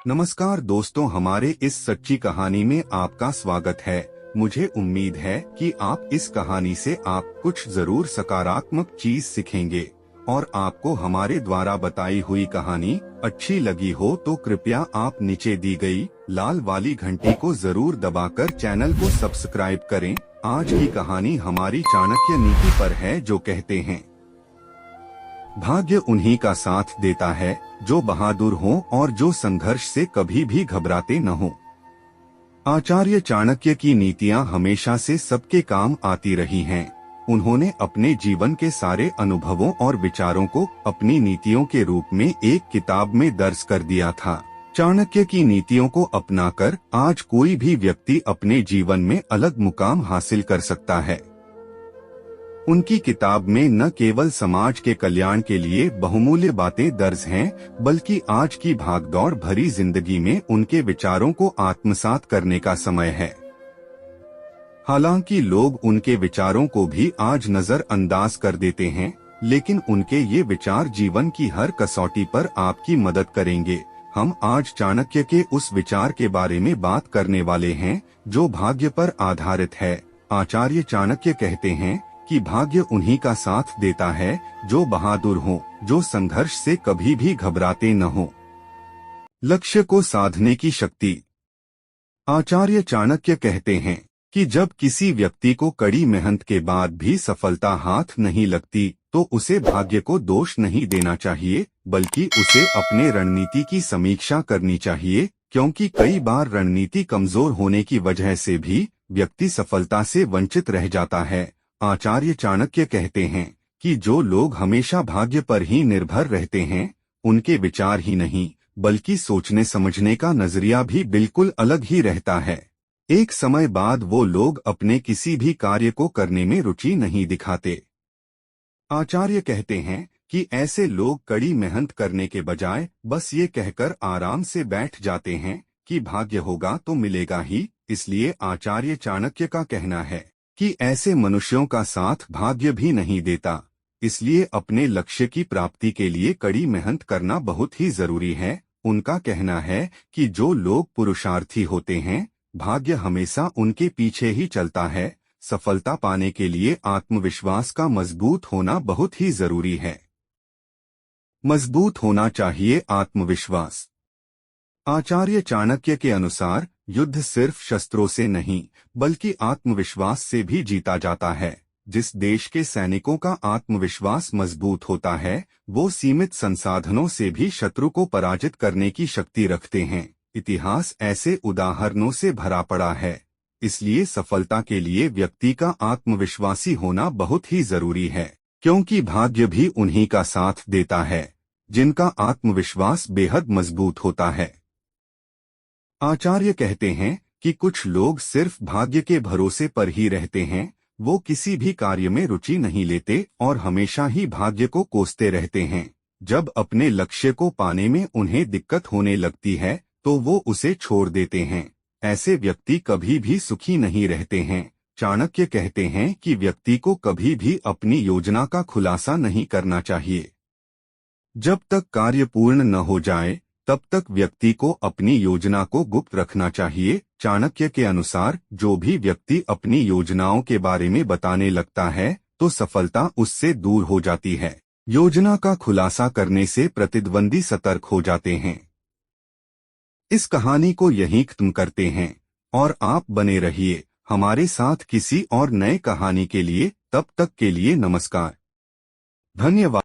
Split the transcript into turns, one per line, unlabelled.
नमस्कार दोस्तों, हमारे इस सच्ची कहानी में आपका स्वागत है। मुझे उम्मीद है कि आप इस कहानी से आप कुछ जरूर सकारात्मक चीज सीखेंगे और आपको हमारे द्वारा बताई हुई कहानी अच्छी लगी हो तो कृपया आप नीचे दी गई लाल वाली घंटी को जरूर दबाकर चैनल को सब्सक्राइब करें। आज की कहानी हमारी चाणक्य नीति पर है, जो कहते हैं, भाग्य उन्हीं का साथ देता है जो बहादुर हों और जो संघर्ष से कभी भी घबराते न हों। आचार्य चाणक्य की नीतियां हमेशा से सबके काम आती रही हैं। उन्होंने अपने जीवन के सारे अनुभवों और विचारों को अपनी नीतियों के रूप में एक किताब में दर्ज कर दिया था। चाणक्य की नीतियों को अपनाकर आज कोई भी व्यक्ति अपने जीवन में अलग मुकाम हासिल कर सकता है। उनकी किताब में न केवल समाज के कल्याण के लिए बहुमूल्य बातें दर्ज हैं, बल्कि आज की भागदौड़ भरी जिंदगी में उनके विचारों को आत्मसात करने का समय है। हालांकि लोग उनके विचारों को भी आज नजरअंदाज कर देते हैं, लेकिन उनके ये विचार जीवन की हर कसौटी पर आपकी मदद करेंगे। हम आज चाणक्य के उस विचार के बारे में बात करने वाले हैं जो भाग्य पर आधारित है। आचार्य चाणक्य कहते हैं कि भाग्य उन्हीं का साथ देता है जो बहादुर हो, जो संघर्ष से कभी भी घबराते न हो। लक्ष्य को साधने की शक्ति। आचार्य चाणक्य कहते हैं कि जब किसी व्यक्ति को कड़ी मेहनत के बाद भी सफलता हाथ नहीं लगती, तो उसे भाग्य को दोष नहीं देना चाहिए, बल्कि उसे अपने रणनीति की समीक्षा करनी चाहिए, क्योंकि कई बार रणनीति कमजोर होने की वजह से भी व्यक्ति सफलता से वंचित रह जाता है। आचार्य चाणक्य कहते हैं कि जो लोग हमेशा भाग्य पर ही निर्भर रहते हैं, उनके विचार ही नहीं बल्कि सोचने समझने का नजरिया भी बिल्कुल अलग ही रहता है। एक समय बाद वो लोग अपने किसी भी कार्य को करने में रुचि नहीं दिखाते। आचार्य कहते हैं कि ऐसे लोग कड़ी मेहनत करने के बजाय बस ये कहकर आराम से बैठ जाते हैं कि भाग्य होगा तो मिलेगा ही। इसलिए आचार्य चाणक्य का कहना है कि ऐसे मनुष्यों का साथ भाग्य भी नहीं देता। इसलिए अपने लक्ष्य की प्राप्ति के लिए कड़ी मेहनत करना बहुत ही जरूरी है। उनका कहना है कि जो लोग पुरुषार्थी होते हैं, भाग्य हमेशा उनके पीछे ही चलता है। सफलता पाने के लिए आत्मविश्वास का मजबूत होना बहुत ही जरूरी है। मजबूत होना चाहिए आत्मविश्वास। आचार्य चाणक्य के अनुसार युद्ध सिर्फ शस्त्रों से नहीं बल्कि आत्मविश्वास से भी जीता जाता है। जिस देश के सैनिकों का आत्मविश्वास मजबूत होता है, वो सीमित संसाधनों से भी शत्रु को पराजित करने की शक्ति रखते हैं। इतिहास ऐसे उदाहरणों से भरा पड़ा है। इसलिए सफलता के लिए व्यक्ति का आत्मविश्वासी होना बहुत ही जरूरी है, क्योंकि भाग्य भी उन्हीं का साथ देता है जिनका आत्मविश्वास बेहद मजबूत होता है। आचार्य कहते हैं कि कुछ लोग सिर्फ भाग्य के भरोसे पर ही रहते हैं। वो किसी भी कार्य में रुचि नहीं लेते और हमेशा ही भाग्य को कोसते रहते हैं। जब अपने लक्ष्य को पाने में उन्हें दिक्कत होने लगती है, तो वो उसे छोड़ देते हैं। ऐसे व्यक्ति कभी भी सुखी नहीं रहते हैं। चाणक्य कहते हैं कि व्यक्ति को कभी भी अपनी योजना का खुलासा नहीं करना चाहिए। जब तक कार्य पूर्ण न हो जाए, तब तक व्यक्ति को अपनी योजना को गुप्त रखना चाहिए। चाणक्य के अनुसार जो भी व्यक्ति अपनी योजनाओं के बारे में बताने लगता है, तो सफलता उससे दूर हो जाती है। योजना का खुलासा करने से प्रतिद्वंदी सतर्क हो जाते हैं। इस कहानी को यहीं खत्म करते हैं और आप बने रहिए हमारे साथ किसी और नए कहानी के लिए। तब तक के लिए नमस्कार, धन्यवाद।